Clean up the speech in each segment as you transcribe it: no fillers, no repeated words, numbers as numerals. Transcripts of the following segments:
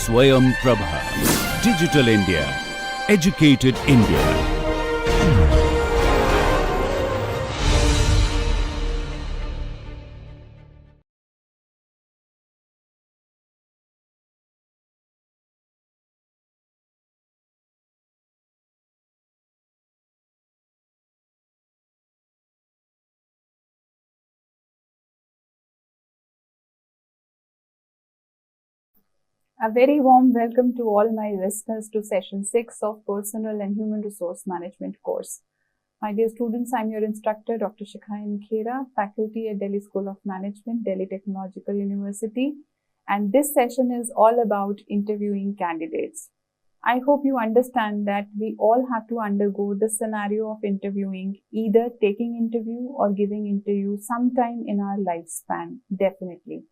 Swayam Prabha. Digital India. Educated India. A very warm welcome to all my listeners to session 6 of Personal and Human Resource Management course. My dear students, I'm your instructor, Dr. Shikha in Khera, faculty at Delhi School of Management, Delhi Technological University, and this session is all about interviewing candidates. I hope you understand that we all have to undergo the scenario of interviewing, either taking interview or giving interview sometime in our lifespan, definitely.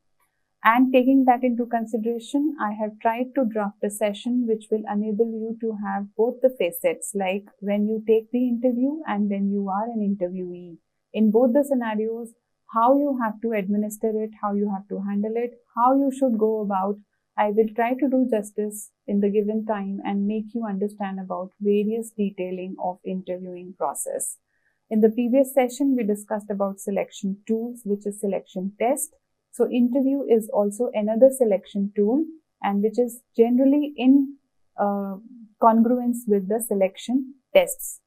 And taking that into consideration, I have tried to draft a session which will enable you to have both the facets, like when you take the interview and when you are an interviewee. In both the scenarios, how you have to administer it, how you have to handle it, how you should go about. I will try to do justice in the given time and make you understand about various detailing of interviewing process. In the previous session, we discussed about selection tools, which is selection test. So interview is also another selection tool and which is generally in congruence with the selection tests.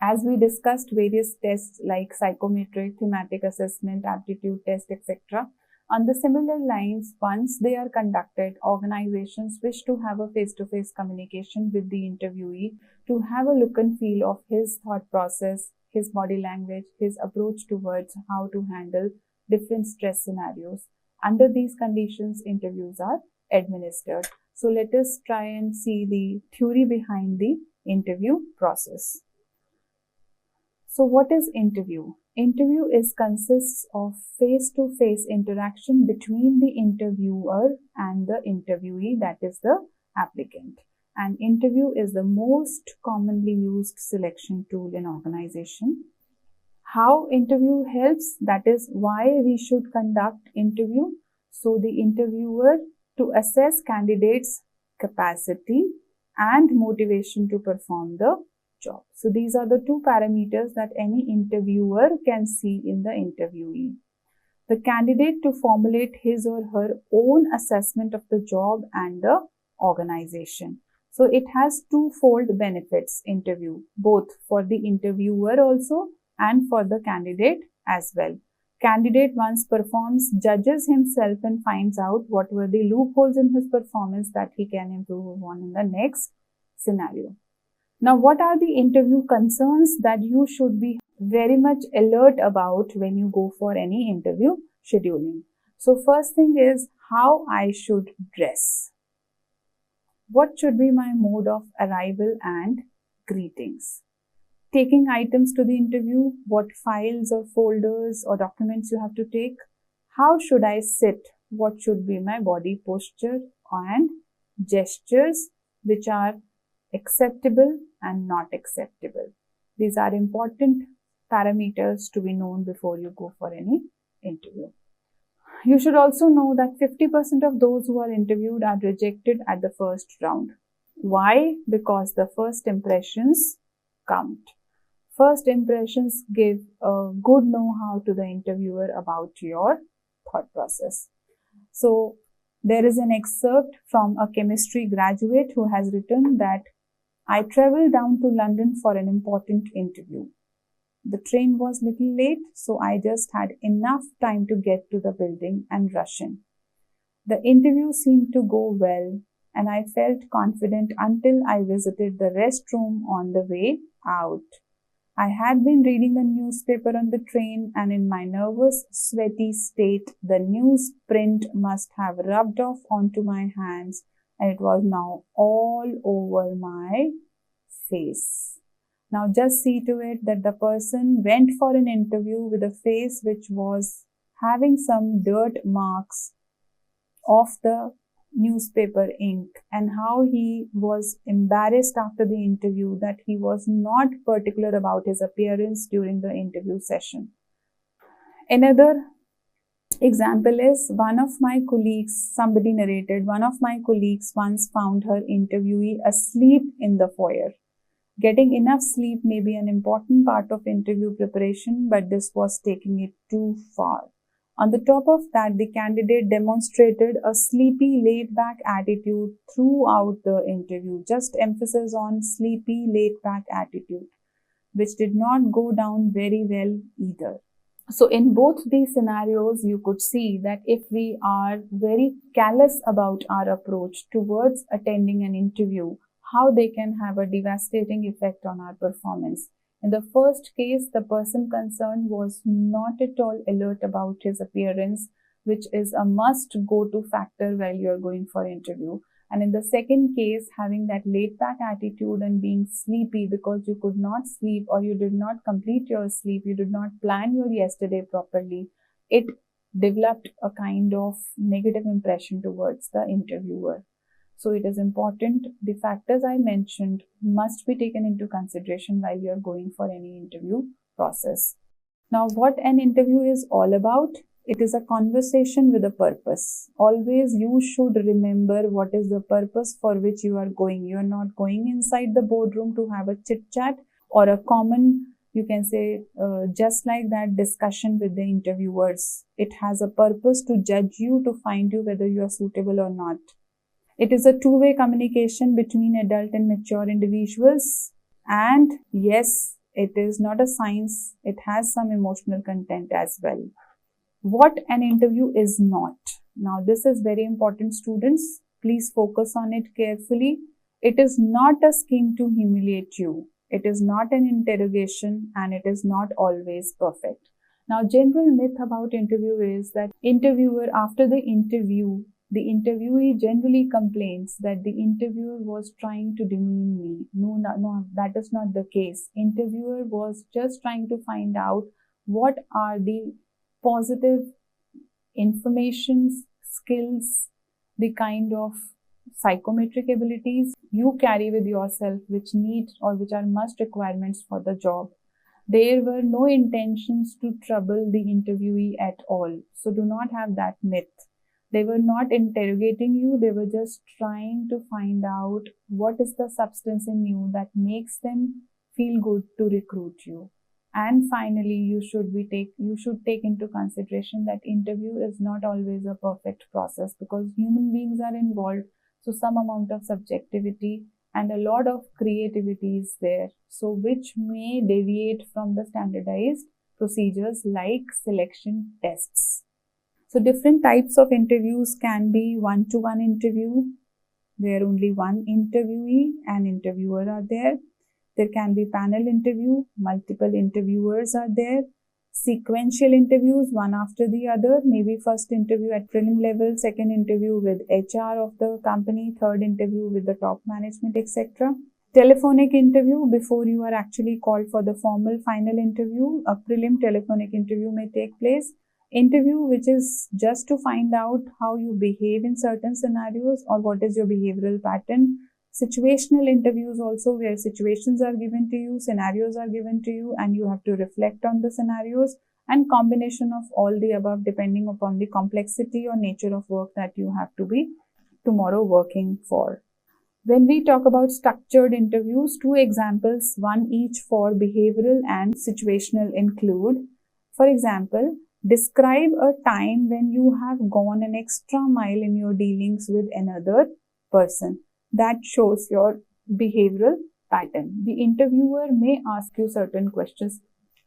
As we discussed various tests like psychometric, thematic assessment, aptitude test, etc. On the similar lines, once they are conducted, organizations wish to have a face-to-face communication with the interviewee to have a look and feel of his thought process, his body language, his approach towards how to handle different stress scenarios. Under these conditions, interviews are administered. So let us try and see the theory behind the interview process. So what is interview? Interview consists of face-to-face interaction between the interviewer and the interviewee, that is the applicant. And interview is the most commonly used selection tool in organization. How interview helps, that is why we should conduct interview. So the interviewer to assess candidates' capacity and motivation to perform the job. So these are the two parameters that any interviewer can see in the interviewee. The candidate to formulate his or her own assessment of the job and the organization. So it has twofold benefits, interview, both for the interviewer also and for the candidate as well. Candidate once performs, judges himself and finds out what were the loopholes in his performance that he can improve upon in the next scenario. Now, what are the interview concerns that you should be very much alert about when you go for any interview scheduling? So first thing is how I should dress. What should be my mode of arrival and greetings? Taking items to the interview, what files or folders or documents you have to take, how should I sit, what should be my body posture and gestures which are acceptable and not acceptable. These are important parameters to be known before you go for any interview. You should also know that 50% of those who are interviewed are rejected at the first round. Why? Because the first impressions count. First impressions give a good know-how to the interviewer about your thought process. So there is an excerpt from a chemistry graduate who has written that I traveled down to London for an important interview. The train was little late, so I just had enough time to get to the building and rush in. The interview seemed to go well and I felt confident until I visited the restroom on the way out. I had been reading the newspaper on the train and in my nervous, sweaty state, the newsprint must have rubbed off onto my hands and it was now all over my face. Now just see to it that the person went for an interview with a face which was having some dirt marks of the newspaper ink, and how he was embarrassed after the interview that he was not particular about his appearance during the interview session. Another Example is, one of my colleagues, somebody narrated, one of my colleagues once found her interviewee asleep in the foyer. Getting enough sleep may be an important part of interview preparation, but this was taking it too far. On the top of that, the candidate demonstrated a sleepy, laid-back attitude throughout the interview. Just emphasis on sleepy, laid-back attitude, which did not go down very well either. So in both these scenarios, you could see that if we are very callous about our approach towards attending an interview, how they can have a devastating effect on our performance. In the first case, the person concerned was not at all alert about his appearance, which is a must go-to factor while you're going for interview. And in the second case, having that laid-back attitude and being sleepy because you could not sleep or you did not complete your sleep, you did not plan your yesterday properly, it developed a kind of negative impression towards the interviewer. So it is important, the factors I mentioned must be taken into consideration while you are going for any interview process. Now, what an interview is all about? It is a conversation with a purpose. Always you should remember what is the purpose for which you are going. You are not going inside the boardroom to have a chit chat or a common, you can say, just like that discussion with the interviewers. It has a purpose to judge you, to find you whether you are suitable or not. It is a two-way communication between adult and mature individuals. And yes, it is not a science. It has some emotional content as well. What an interview is not. Now, this is very important, students. Please focus on it carefully. It is not a scheme to humiliate you. It is not an interrogation, and it is not always perfect. Now, general myth about interview is that interviewer, after the interview, the interviewee generally complains that the interviewer was trying to demean me. No, that is not the case. Interviewer was just trying to find out what are the positive informations, skills, the kind of psychometric abilities you carry with yourself which need or which are must requirements for the job. There were no intentions to trouble the interviewee at all. So do not have that myth. They were not interrogating you. They were just trying to find out what is the substance in you that makes them feel good to recruit you. And finally, you should take into consideration that interview is not always a perfect process because human beings are involved. So some amount of subjectivity and a lot of creativity is there. So which may deviate from the standardized procedures like selection tests. So different types of interviews can be one-to-one interview, where only one interviewee and interviewer are there. There can be panel interview, multiple interviewers are there. Sequential interviews, one after the other, maybe first interview at prelim level, second interview with HR of the company, third interview with the top management, etc. Telephonic interview, before you are actually called for the formal final interview, a prelim telephonic interview may take place. Interview which is just to find out how you behave in certain scenarios or what is your behavioral pattern. Situational interviews also, where situations are given to you, scenarios are given to you, and you have to reflect on the scenarios, and combination of all the above depending upon the complexity or nature of work that you have to be tomorrow working for. When we talk about structured interviews, two examples, one each for behavioral and situational include. For example, describe a time when you have gone an extra mile in your dealings with another person. That shows your behavioral pattern. The interviewer may ask you certain questions.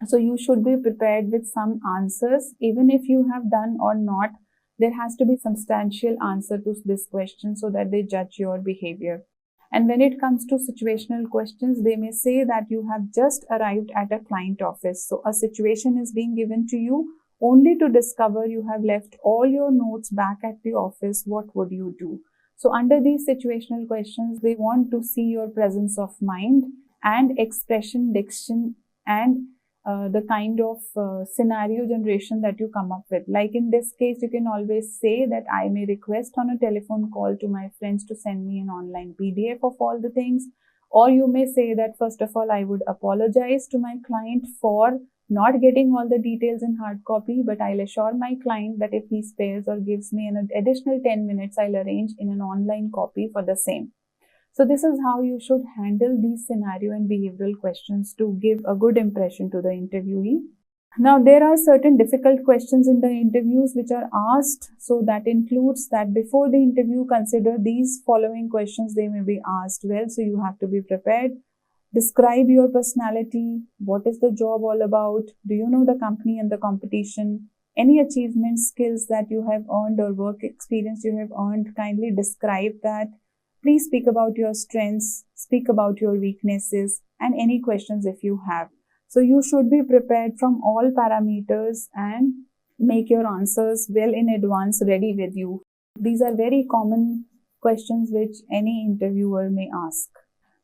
So you should be prepared with some answers. Even if you have done or not, there has to be substantial answer to this question so that they judge your behavior. And when it comes to situational questions, they may say that you have just arrived at a client office. So a situation is being given to you only to discover you have left all your notes back at the office. What would you do? So under these situational questions, they want to see your presence of mind and expression, diction, and the kind of scenario generation that you come up with. Like in this case, you can always say that I may request on a telephone call to my friends to send me an online PDF of all the things. Or you may say that first of all, I would apologize to my client for Not getting all the details in hard copy, but I'll assure my client that if he spares or gives me an additional 10 minutes, I'll arrange in an online copy for the same. So this is how you should handle these scenario and behavioral questions to give a good impression to the interviewee. Now, there are certain difficult questions in the interviews which are asked. So that includes that before the interview, consider these following questions. They may be asked well, so you have to be prepared. Describe your personality. What is the job all about? Do you know the company and the competition? Any achievements, skills that you have earned or work experience you have earned, kindly describe that. Please speak about your strengths, speak about your weaknesses, and any questions if you have. So you should be prepared from all parameters and make your answers well in advance ready with you. These are very common questions which any interviewer may ask.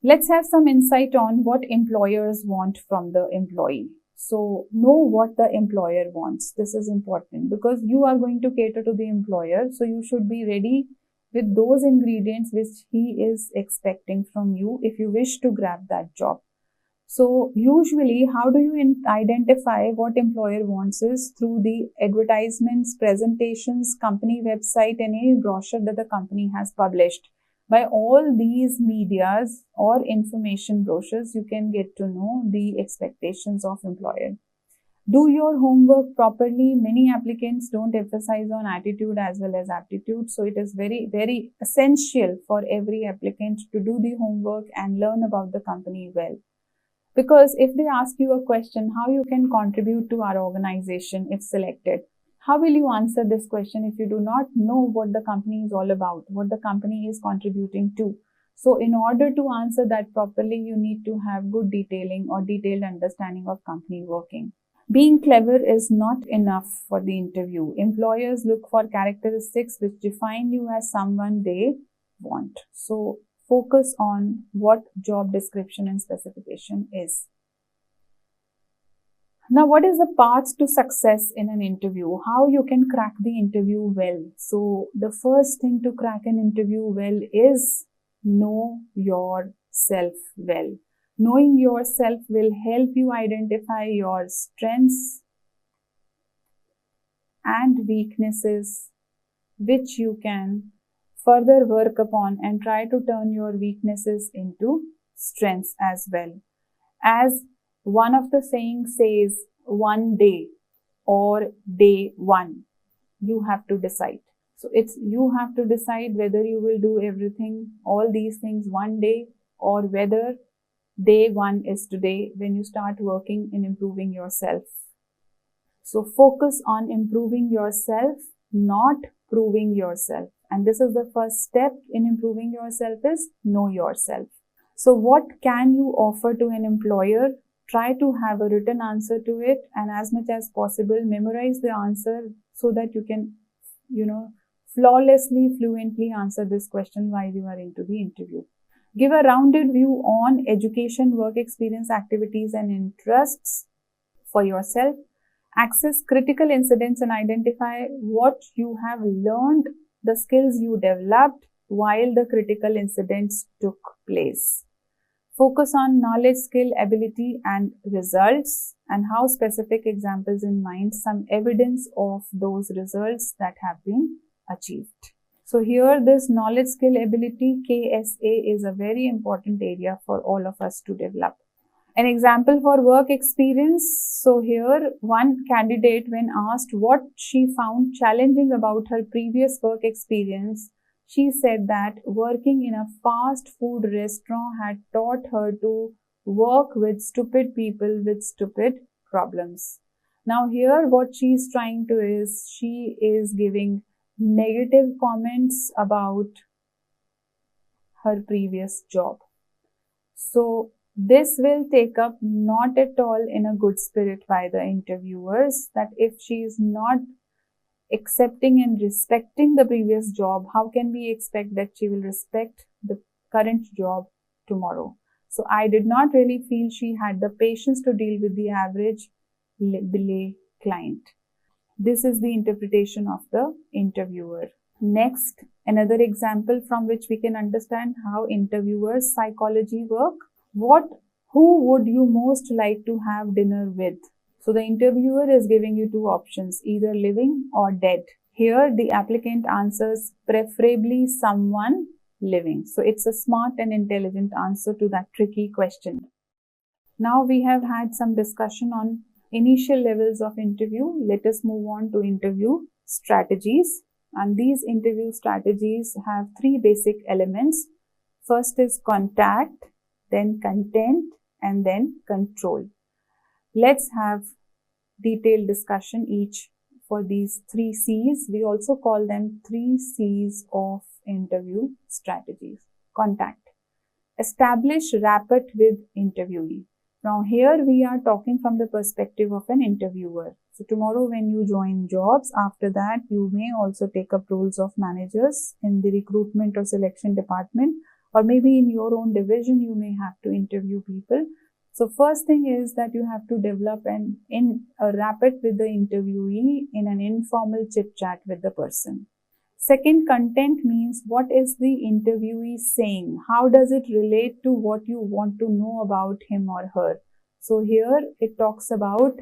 Let's have some insight on what employers want from the employee. So know what the employer wants. This is important because you are going to cater to the employer. So you should be ready with those ingredients which he is expecting from you if you wish to grab that job. So usually, how do you identify what employer wants is through the advertisements, presentations, company website, and any brochure that the company has published. By all these medias or information brochures, you can get to know the expectations of employer. Do your homework properly. Many applicants don't emphasize on attitude as well as aptitude. So it is very, very essential for every applicant to do the homework and learn about the company well. Because if they ask you a question, how you can contribute to our organization if selected, how will you answer this question if you do not know what the company is all about, what the company is contributing to? So in order to answer that properly, you need to have good detailing or detailed understanding of company working. Being clever is not enough for the interview. Employers look for characteristics which define you as someone they want. So focus on what job description and specification is. Now, what is the path to success in an interview? How you can crack the interview well? So the first thing to crack an interview well is know yourself well. Knowing yourself will help you identify your strengths and weaknesses, which you can further work upon and try to turn your weaknesses into strengths as well. As one of the sayings says, one day or day one, you have to decide. So you have to decide whether you will do everything, all these things one day, or whether day one is today when you start working in improving yourself. So focus on improving yourself, not proving yourself. And this is the first step in improving yourself is know yourself. So what can you offer to an employer? Try to have a written answer to it, and as much as possible, memorize the answer so that you can, flawlessly, fluently answer this question while you are into the interview. Give a rounded view on education, work experience, activities, and interests for yourself. Access critical incidents and identify what you have learned, the skills you developed while the critical incidents took place. Focus on knowledge, skill, ability, and results, and how specific examples in mind, some evidence of those results that have been achieved. So here this knowledge, skill, ability, KSA is a very important area for all of us to develop. An example for work experience. So here one candidate, when asked what she found challenging about her previous work experience, she said that working in a fast food restaurant had taught her to work with stupid people with stupid problems. Now here what she is trying to is, she is giving negative comments about her previous job. So this will take up not at all in a good spirit by the interviewers, that if she is not accepting and respecting the previous job, how can we expect that she will respect the current job tomorrow? So I did not really feel she had the patience to deal with the average belay client. This is the interpretation of the interviewer. Next, another example from which we can understand how interviewers' psychology work. Who would you most like to have dinner with? So the interviewer is giving you two options, either living or dead. Here the applicant answers preferably someone living. So it's a smart and intelligent answer to that tricky question. Now we have had some discussion on initial levels of interview. Let us move on to interview strategies. And these interview strategies have three basic elements. First is contact, then content, and then control. Let's have detailed discussion each for these three C's. We also call them 3 C's of interview strategies. Contact. Establish rapport with interviewee. Now here we are talking from the perspective of an interviewer. So tomorrow when you join jobs, after that you may also take up roles of managers in the recruitment or selection department, or maybe in your own division you may have to interview people. So first thing is that you have to develop a rapport with the interviewee in an informal chit chat with the person. Second, content means what is the interviewee saying? How does it relate to what you want to know about him or her? So here it talks about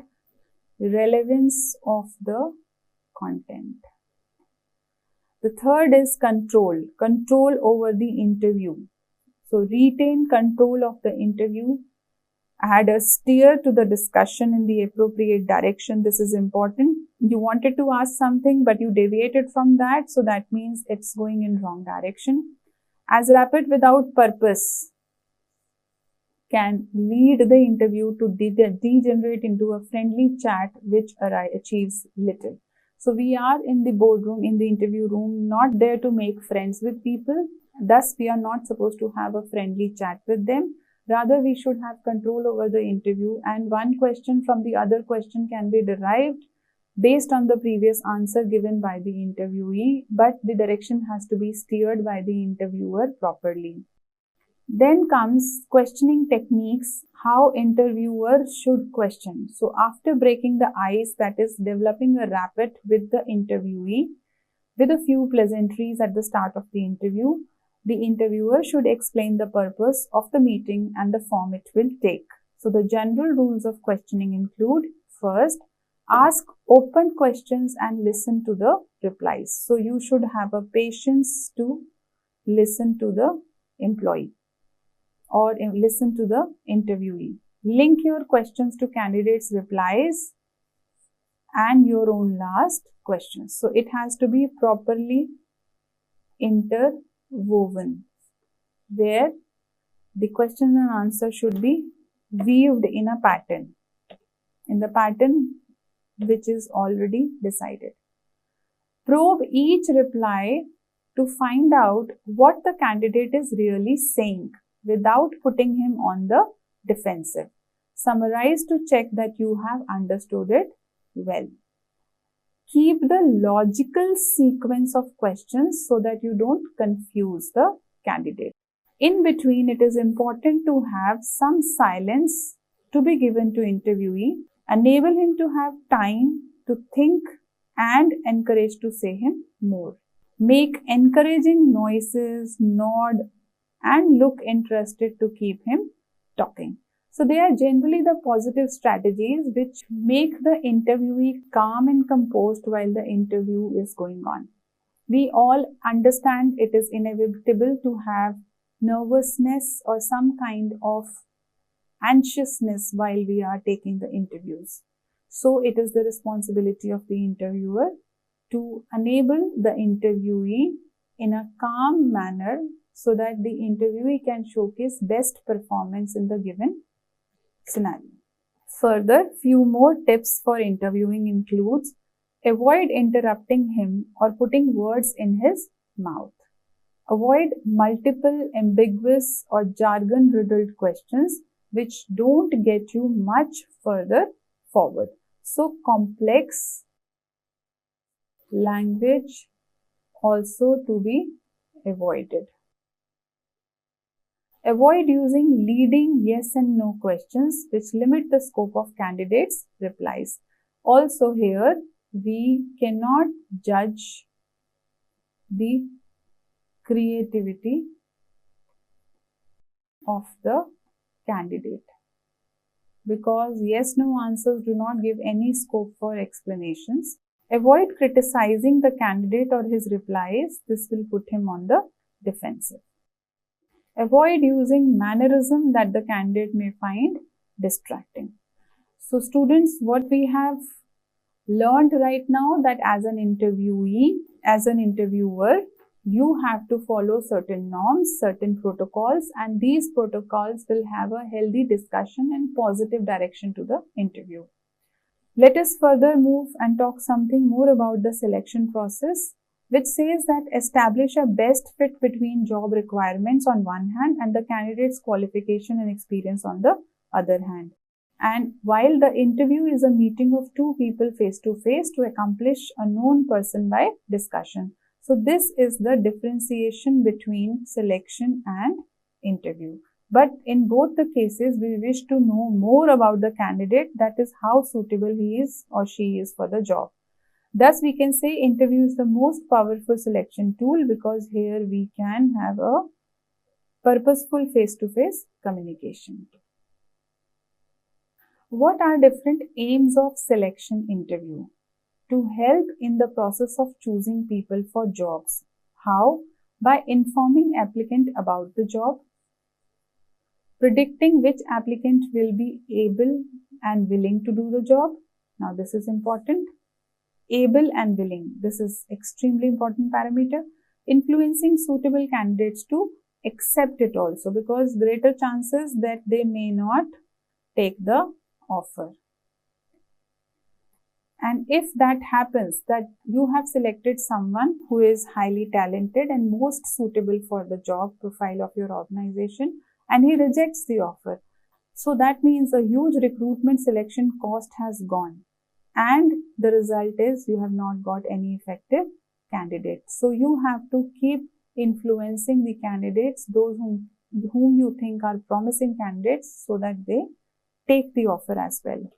relevance of the content. The third is control. Control over the interview. So retain control of the interview. Add a steer to the discussion in the appropriate direction. This is important. You wanted to ask something, but you deviated from that. So that means it's going in wrong direction. As rapport without purpose can lead the interview to degenerate into a friendly chat which achieves little. So we are in the boardroom, in the interview room, not there to make friends with people. Thus, we are not supposed to have a friendly chat with them. Rather, we should have control over the interview, and one question from the other question can be derived based on the previous answer given by the interviewee, but the direction has to be steered by the interviewer properly. Then comes questioning techniques, how interviewers should question. So after breaking the ice, that is developing a rapport with the interviewee with a few pleasantries at the start of the interview, the interviewer should explain the purpose of the meeting and the form it will take. So the general rules of questioning include: first, ask open questions and listen to the replies. So you should have a patience to listen to the employee or listen to the interviewee. Link your questions to candidates' replies and your own last questions. So it has to be properly interwoven, where the question and answer should be weaved in a pattern, in the pattern which is already decided. Probe each reply to find out what the candidate is really saying without putting him on the defensive. Summarize to check that you have understood it well. Keep the logical sequence of questions so that you don't confuse the candidate. In between, it is important to have some silence to be given to interviewee. Enable him to have time to think and encourage to say him more. Make encouraging noises, nod, and look interested to keep him talking. So they are generally the positive strategies which make the interviewee calm and composed while the interview is going on. We all understand it is inevitable to have nervousness or some kind of anxiousness while we are taking the interviews. So it is the responsibility of the interviewer to enable the interviewee in a calm manner so that the interviewee can showcase best performance in the given scenario. Further, few more tips for interviewing includes: avoid interrupting him or putting words in his mouth. Avoid multiple ambiguous or jargon-riddled questions which don't get you much further forward. So complex language also to be avoided. Avoid using leading yes and no questions which limit the scope of candidates' replies. Also here, we cannot judge the creativity of the candidate. because yes-no answers do not give any scope for explanations. Avoid criticizing the candidate or his replies. This will put him on the defensive. Avoid using mannerism that the candidate may find distracting. So students, what we have learned right now, that as an interviewee, as an interviewer, you have to follow certain norms, certain protocols, and these protocols will have a healthy discussion and positive direction to the interview. Let us further move and talk something more about the selection process, which says that establish a best fit between job requirements on one hand and the candidate's qualification and experience on the other hand. And while the interview is a meeting of two people face to face to accomplish a known person by discussion. So this is the differentiation between selection and interview. But in both the cases, we wish to know more about the candidate, that is how suitable he is or she is for the job. Thus, we can say interview is the most powerful selection tool because here we can have a purposeful face-to-face communication. What are different aims of selection interview? To help in the process of choosing people for jobs. How? By informing applicant about the job, predicting which applicant will be able and willing to do the job. Now this is important. Able and willing. This is extremely important parameter. Influencing suitable candidates to accept it also, because greater chances that they may not take the offer. And if that happens, that you have selected someone who is highly talented and most suitable for the job profile of your organization, and he rejects the offer, so that means a huge recruitment selection cost has gone, and the result is you have not got any effective candidates. So you have to keep influencing the candidates, those whom you think are promising candidates, so that they take the offer as well.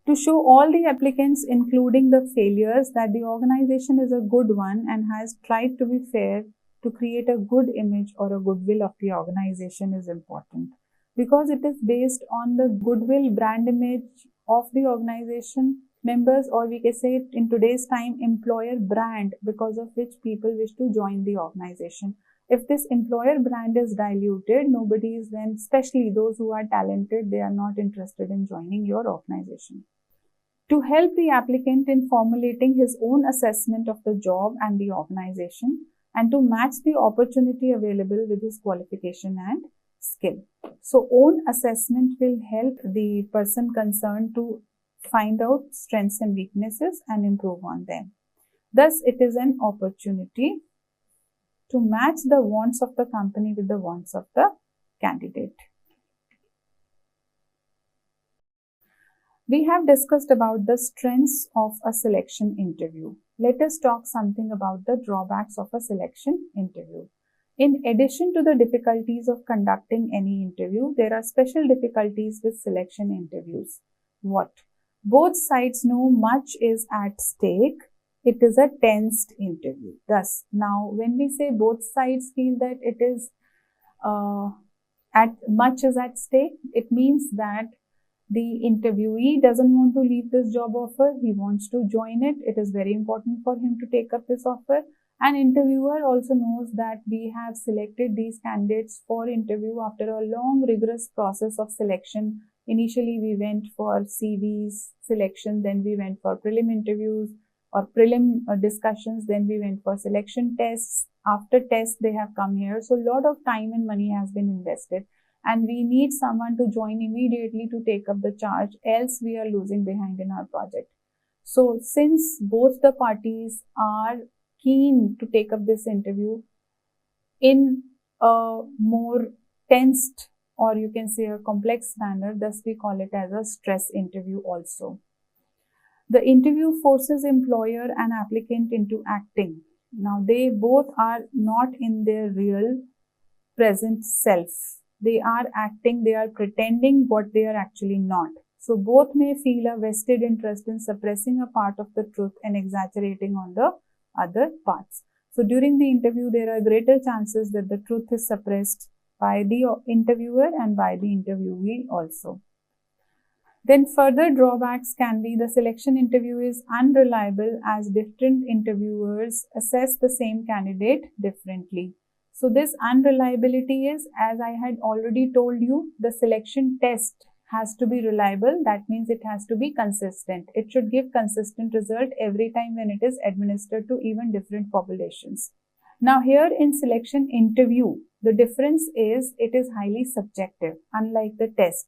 To show all the applicants, including the failures, that the organization is a good one and has tried to be fair to create a good image or a goodwill of the organization is important, because it is based on the goodwill brand image of the organization members, or we can say in today's time employer brand, because of which people wish to join the organization. If this employer brand is diluted, nobody is then, especially those who are talented, they are not interested in joining your organization. To help the applicant in formulating his own assessment of the job and the organization, and to match the opportunity available with his qualification and skill. So own assessment will help the person concerned to find out strengths and weaknesses and improve on them. Thus, it is an opportunity to match the wants of the company with the wants of the candidate. We have discussed about the strengths of a selection interview. Let us talk something about the drawbacks of a selection interview. In addition to the difficulties of conducting any interview, there are special difficulties with selection interviews. What? Both sides know much is at stake. It is a tensed interview. Thus, now when we say both sides feel that it is much is at stake, it means that the interviewee doesn't want to leave this job offer. He wants to join it. It is very important for him to take up this offer. And interviewer also knows that we have selected these candidates for interview after a long rigorous process of selection. Initially, we went for CVs selection, then we went for prelim interviews or prelim discussions, then we went for selection tests. After tests, they have come here. So a lot of time and money has been invested. And we need someone to join immediately to take up the charge, else we are losing behind in our project. So since both the parties are keen to take up this interview in a more tensed, or you can say a complex manner, thus we call it as a stress interview also. The interview forces employer and applicant into acting. Now they both are not in their real present self. They are acting, they are pretending what they are actually not. So both may feel a vested interest in suppressing a part of the truth and exaggerating on the other parts. So during the interview, there are greater chances that the truth is suppressed by the interviewer and by the interviewee also. Then further drawbacks can be the selection interview is unreliable as different interviewers assess the same candidate differently. So this unreliability is, as I had already told you, the selection test has to be reliable. That means it has to be consistent. It should give consistent result every time when it is administered to even different populations. Now here in selection interview, the difference is it is highly subjective, unlike the test.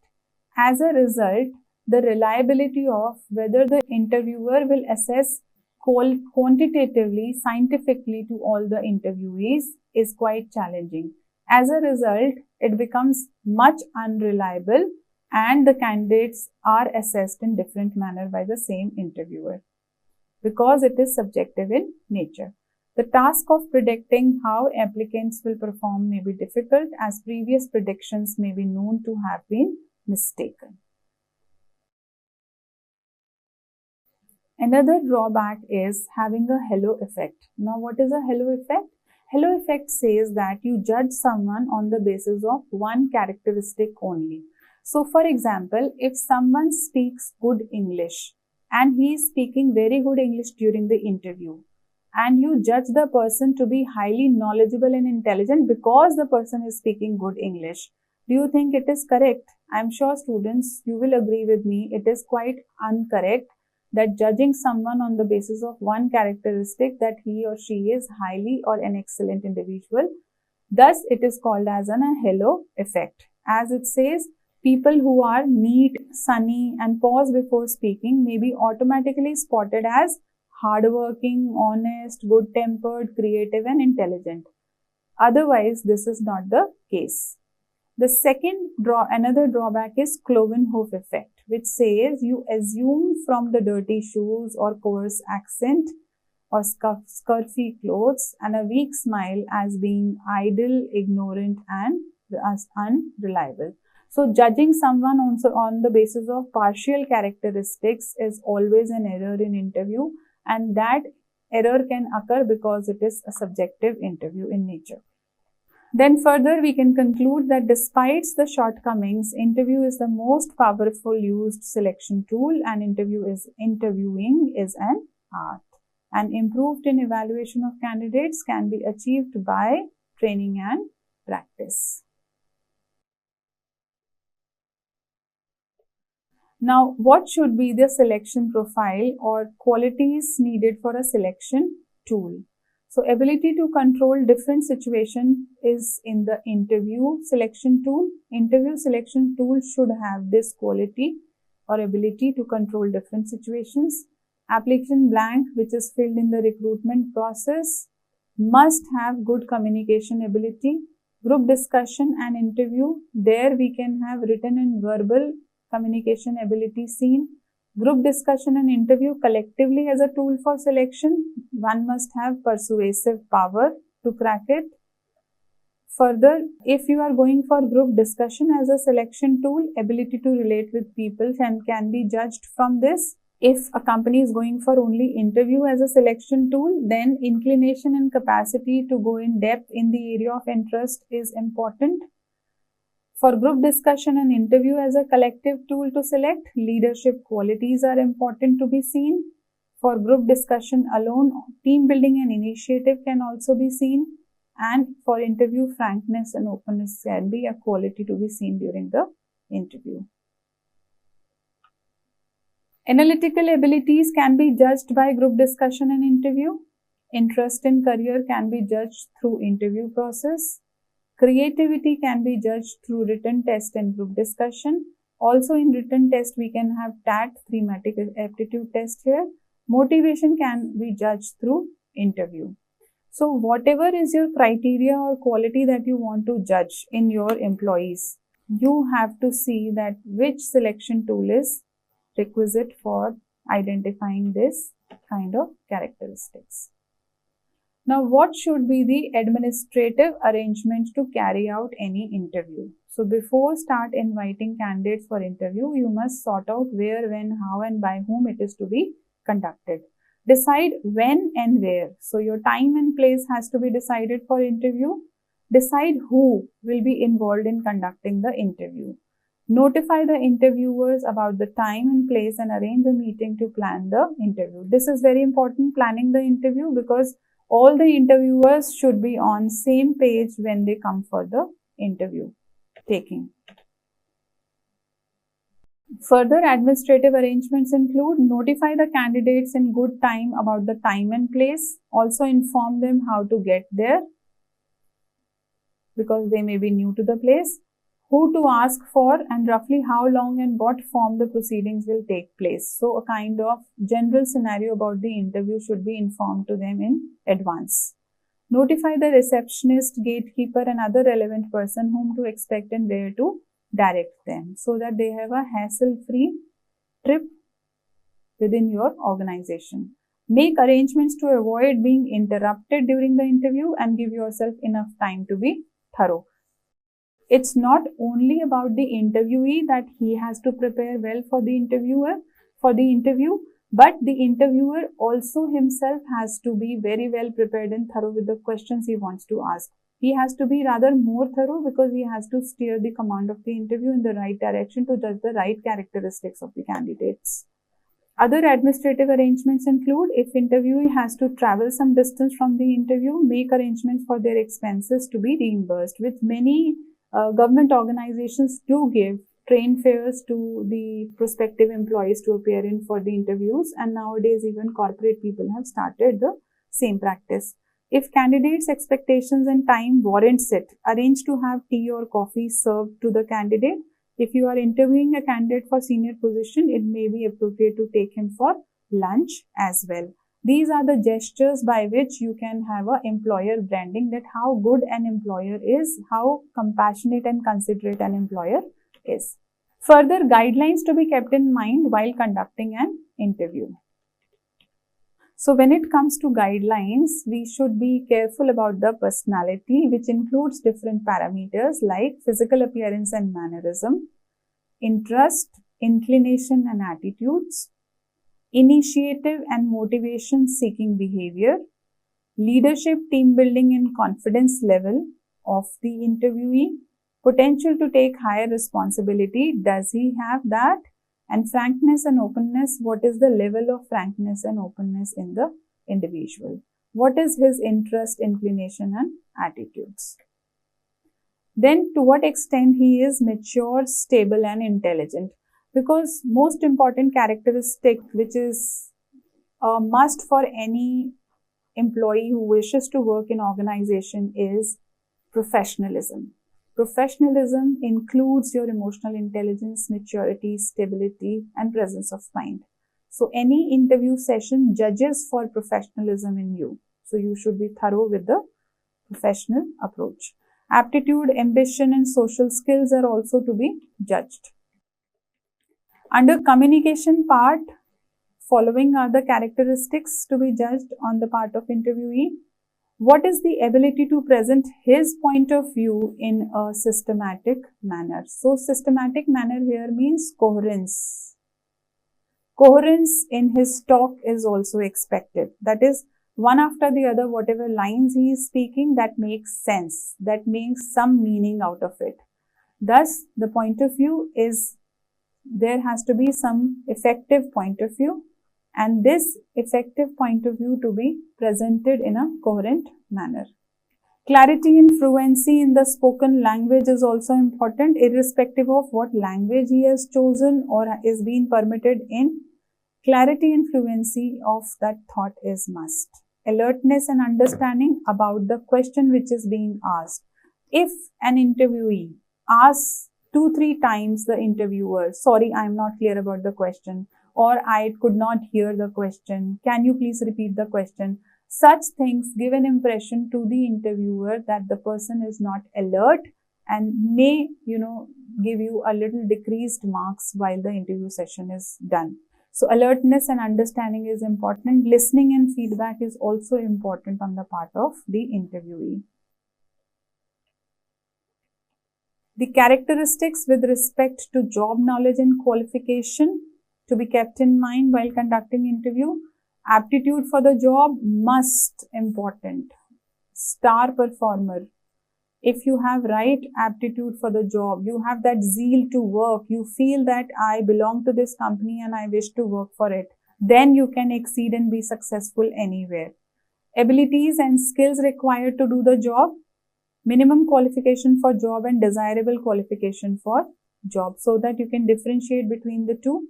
As a result, the reliability of whether the interviewer will assess quantitatively, scientifically to all the interviewees is quite challenging. As a result, it becomes much unreliable and the candidates are assessed in different manner by the same interviewer because it is subjective in nature. The task of predicting how applicants will perform may be difficult as previous predictions may be known to have been mistaken. Another drawback is having a halo effect. Now, what is a halo effect? Halo effect says that you judge someone on the basis of one characteristic only. So, for example, if someone speaks good English and he is speaking very good English during the interview, and you judge the person to be highly knowledgeable and intelligent because the person is speaking good English, do you think it is correct? I am sure students, you will agree with me, it is quite incorrect that judging someone on the basis of one characteristic that he or she is highly or an excellent individual. Thus, it is called as a halo effect. As it says, people who are neat, sunny and pause before speaking may be automatically spotted as hardworking, honest, good-tempered, creative and intelligent. Otherwise, this is not the case. The another drawback is Cloven-Hoof effect, which says you assume from the dirty shoes or coarse accent or scurfy clothes and a weak smile as being idle, ignorant and as unreliable. So judging someone also on the basis of partial characteristics is always an error in interview, and that error can occur because it is a subjective interview in nature. Then further, we can conclude that despite the shortcomings, interview is the most powerful used selection tool and interviewing is an art. And improved in evaluation of candidates can be achieved by training and practice. Now, what should be the selection profile or qualities needed for a selection tool? So, ability to control different situations is in the interview selection tool. Interview selection tool should have this quality or ability to control different situations. Application blank, which is filled in the recruitment process, must have good communication ability. Group discussion and interview, there we can have written and verbal communication ability seen. Group discussion and interview collectively as a tool for selection, one must have persuasive power to crack it. Further, if you are going for group discussion as a selection tool, ability to relate with people can be judged from this. If a company is going for only interview as a selection tool, then inclination and capacity to go in depth in the area of interest is important. For group discussion and interview as a collective tool to select, leadership qualities are important to be seen. For group discussion alone, team building and initiative can also be seen. And for interview, frankness and openness can be a quality to be seen during the interview. Analytical abilities can be judged by group discussion and interview. Interest in career can be judged through interview process. Creativity can be judged through written test and group discussion. Also in written test, we can have TAT, thematic aptitude test here. Motivation can be judged through interview. So whatever is your criteria or quality that you want to judge in your employees, you have to see that which selection tool is requisite for identifying this kind of characteristics. Now, what should be the administrative arrangement to carry out any interview? So, before start inviting candidates for interview, you must sort out where, when, how and by whom it is to be conducted. Decide when and where. So, your time and place has to be decided for interview. Decide who will be involved in conducting the interview. Notify the interviewers about the time and place and arrange a meeting to plan the interview. This is very important, planning the interview, because all the interviewers should be on same page when they come for the interview taking. Further administrative arrangements include notify the candidates in good time about the time and place. Also inform them how to get there, because they may be new to the place, who to ask for, and roughly how long and what form the proceedings will take place. So a kind of general scenario about the interview should be informed to them in advance. Notify the receptionist, gatekeeper and other relevant person whom to expect and where to direct them, so that they have a hassle-free trip within your organization. Make arrangements to avoid being interrupted during the interview and give yourself enough time to be thorough. It's not only about the interviewee that he has to prepare well for the interview, but the interviewer also himself has to be very well prepared and thorough with the questions he wants to ask. He has to be rather more thorough, because he has to steer the command of the interview in the right direction to judge the right characteristics of the candidates. Other administrative arrangements include, if interviewee has to travel some distance from the interview, make arrangements for their expenses to be reimbursed, which many government organizations do give train fares to the prospective employees to appear in for the interviews, and nowadays even corporate people have started the same practice. If candidates' expectations and time warrants it, arrange to have tea or coffee served to the candidate. If you are interviewing a candidate for senior position, it may be appropriate to take him for lunch as well. These are the gestures by which you can have an employer branding, that how good an employer is, how compassionate and considerate an employer is. Further guidelines to be kept in mind while conducting an interview. So when it comes to guidelines, we should be careful about the personality, which includes different parameters like physical appearance and mannerism, interest, inclination and attitudes, initiative and motivation seeking behavior, leadership, team building and confidence level of the interviewee, potential to take higher responsibility, does he have that? And frankness and openness, what is the level of frankness and openness in the individual? What is his interest, inclination and attitudes? Then to what extent he is mature, stable and intelligent? Because most important characteristic which is a must for any employee who wishes to work in organization is professionalism. Professionalism includes your emotional intelligence, maturity, stability, and presence of mind. So any interview session judges for professionalism in you. So you should be thorough with the professional approach. Aptitude, ambition, and social skills are also to be judged. Under communication part, following are the characteristics to be judged on the part of interviewee. What is the ability to present his point of view in a systematic manner? So systematic manner here means coherence. Coherence in his talk is also expected. That is, one after the other, whatever lines he is speaking, that makes sense, that makes some meaning out of it. Thus, the point of view is, there has to be some effective point of view, and this effective point of view to be presented in a coherent manner. Clarity and fluency in the spoken language is also important, irrespective of what language he has chosen or is being permitted in. Clarity and fluency of that thought is must. Alertness and understanding about the question which is being asked. If an interviewee asks 2-3 times the interviewer, sorry, I am not clear about the question, or I could not hear the question, can you please repeat the question? Such things give an impression to the interviewer that the person is not alert and may, give you a little decreased marks while the interview session is done. So alertness and understanding is important. Listening and feedback is also important on the part of the interviewee. The characteristics with respect to job knowledge and qualification to be kept in mind while conducting interview. Aptitude for the job, must important. Star performer. if you have right aptitude for the job, you have that zeal to work, you feel that I belong to this company and I wish to work for it, then you can exceed and be successful anywhere. Abilities and skills required to do the job, minimum qualification for job and desirable qualification for job, so that you can differentiate between the two.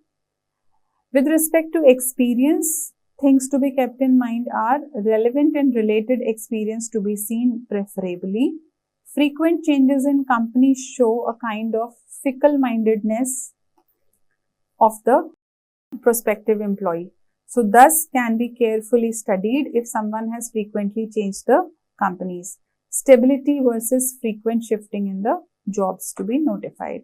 With respect to experience, things to be kept in mind are relevant and related experience to be seen preferably. Frequent changes in companies show a kind of fickle-mindedness of the prospective employee. So thus can be carefully studied if someone has frequently changed the companies. Stability versus frequent shifting in the jobs to be notified.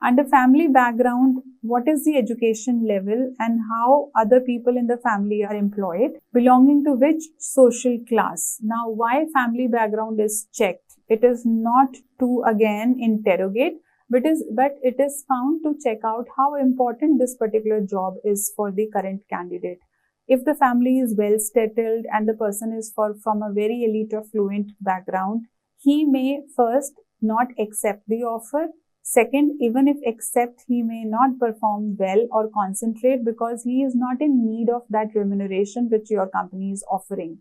Under family background, what is the education level and how other people in the family are employed, belonging to which social class. Now, why family background is checked? It is not to again interrogate, but it is found to check out how important this particular job is for the current candidate. If the family is well settled and the person is from a very elite or fluent background, he may first not accept the offer. Second, even if accept, he may not perform well or concentrate because he is not in need of that remuneration which your company is offering.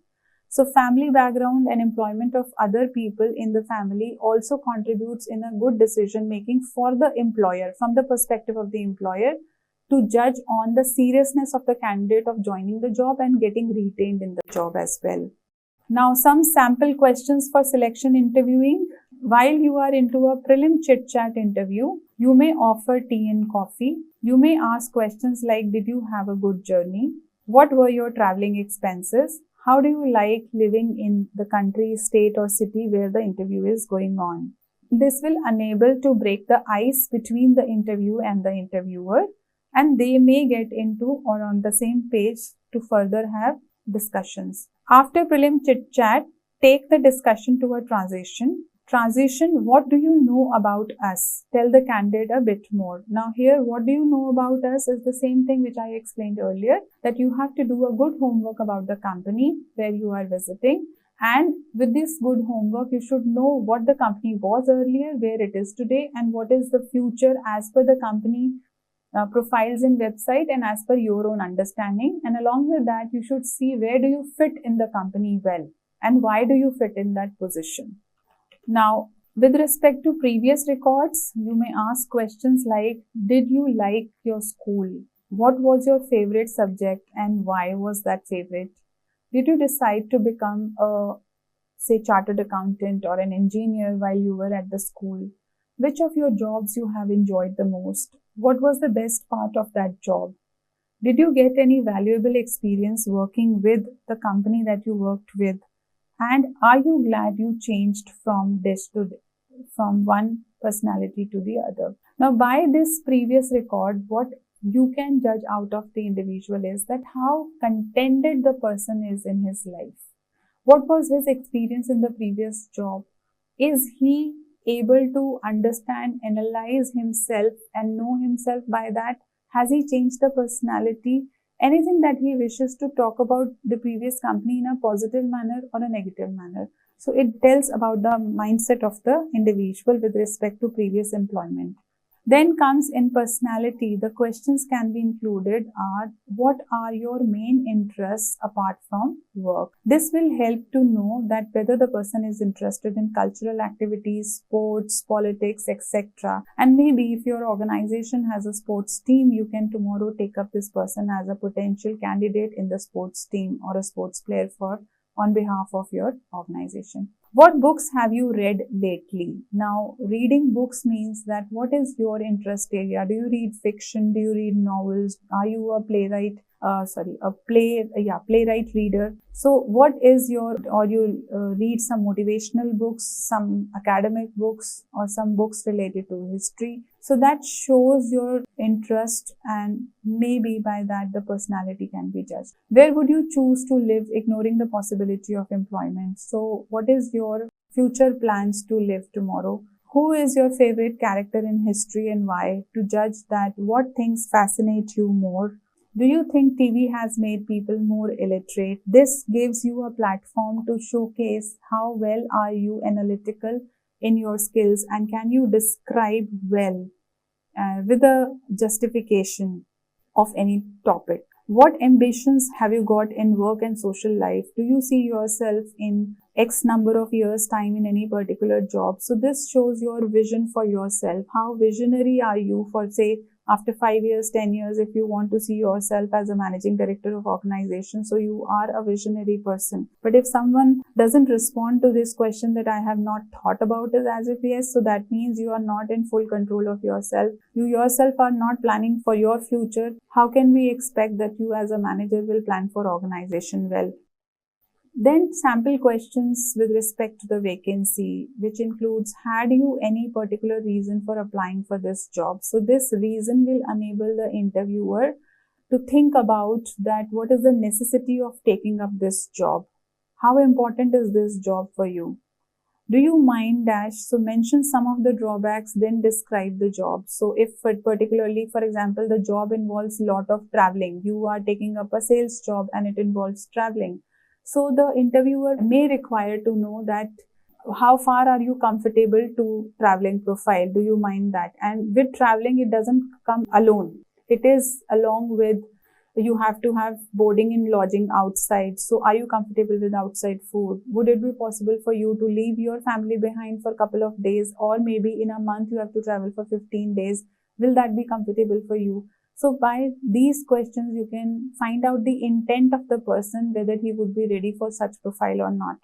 So family background and employment of other people in the family also contributes in a good decision making for the employer, from the perspective of the employer, to judge on the seriousness of the candidate of joining the job and getting retained in the job as well. Now, some sample questions for selection interviewing. While you are into a prelim chit-chat interview, you may offer tea and coffee. You may ask questions like, did you have a good journey? What were your traveling expenses? How do you like living in the country, state or city where the interview is going on? This will enable to break the ice between the interview and the interviewer, and they may get into or on the same page to further have discussions. After prelim chit-chat, take the discussion to a transition. Transition, what do you know about us? Tell the candidate a bit more. Now here, what do you know about us is the same thing which I explained earlier, that you have to do a good homework about the company where you are visiting. And with this good homework, you should know what the company was earlier, where it is today, and what is the future as per the company profiles in website and as per your own understanding. And along with that, you should see where do you fit in the company well and why do you fit in that position. Now, with respect to previous records, you may ask questions like, did you like your school? What was your favorite subject and why was that favorite? Did you decide to become a, say, chartered accountant or an engineer while you were at the school? Which of your jobs you have enjoyed the most? What was the best part of that job? Did you get any valuable experience working with the company that you worked with? And are you glad you changed from one personality to the other? Now, by this previous record, what you can judge out of the individual is that how contented the person is in his life. What was his experience in the previous job? Is he able to understand, analyze himself and know himself by that? Has he changed the personality? Anything that he wishes to talk about the previous company in a positive manner or a negative manner. So it tells about the mindset of the individual with respect to previous employment. Then comes in personality. The questions can be included are, what are your main interests apart from work? This will help to know that whether the person is interested in cultural activities, sports, politics, etc. And maybe if your organization has a sports team, you can tomorrow take up this person as a potential candidate in the sports team or a sports player on behalf of your organization. What books have you read lately? Now, reading books means that what is your interest area? Do you read fiction? Do you read novels? Are you a playwright? Playwright reader. So what is or you read some motivational books, some academic books, or some books related to history. So that shows your interest, and maybe by that the personality can be judged. Where would you choose to live, ignoring the possibility of employment? So what is your future plans to live tomorrow? Who is your favorite character in history and why? To judge that what things fascinate you more. Do you think TV has made people more illiterate? This gives you a platform to showcase how well are you analytical in your skills, and can you describe well with a justification of any topic. What ambitions have you got in work and social life? Do you see yourself in X number of years' time in any particular job? So this shows your vision for yourself. How visionary are you for, say, after 5 years, 10 years, if you want to see yourself as a managing director of organization, so you are a visionary person. But if someone doesn't respond to this question that I have not thought about it as if yes, so that means you are not in full control of yourself. You yourself are not planning for your future. How can we expect that you as a manager will plan for organization well? Then sample questions with respect to the vacancy, which includes, had you any particular reason for applying for this job? So this reason will enable the interviewer to think about that what is the necessity of taking up this job? How important is this job for you? Do you mind dash? So mention some of the drawbacks, then describe the job. So if particularly, for example, the job involves a lot of traveling, you are taking up a sales job and it involves traveling. So the interviewer may require to know that how far are you comfortable to traveling profile? Do you mind that? And with traveling, it doesn't come alone. It is along with, you have to have boarding and lodging outside. So are you comfortable with outside food? Would it be possible for you to leave your family behind for a couple of days, or maybe in a month you have to travel for 15 days? Will that be comfortable for you? So by these questions, you can find out the intent of the person, whether he would be ready for such profile or not.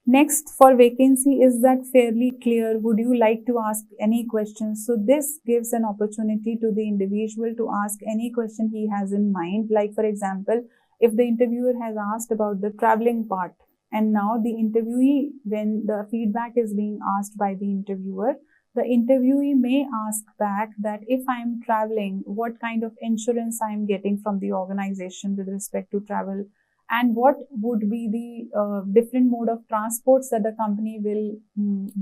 Next, for vacancy, is that fairly clear? Would you like to ask any questions? So this gives an opportunity to the individual to ask any question he has in mind. Like, for example, if the interviewer has asked about the traveling part, and now the interviewee, when the feedback is being asked by the interviewer, the interviewee may ask back that if I am traveling, what kind of insurance I am getting from the organization with respect to travel, and what would be the different mode of transports that the company will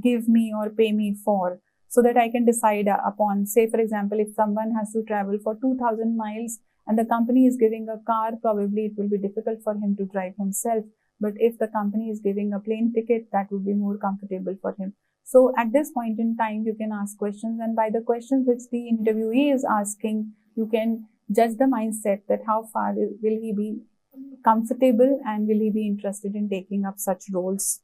give me or pay me for, so that I can decide upon. Say, for example, if someone has to travel for 2000 miles and the company is giving a car, probably it will be difficult for him to drive himself. But if the company is giving a plane ticket, that would be more comfortable for him. So at this point in time, you can ask questions, and by the questions which the interviewee is asking, you can judge the mindset that how far will he be comfortable and will he be interested in taking up such roles.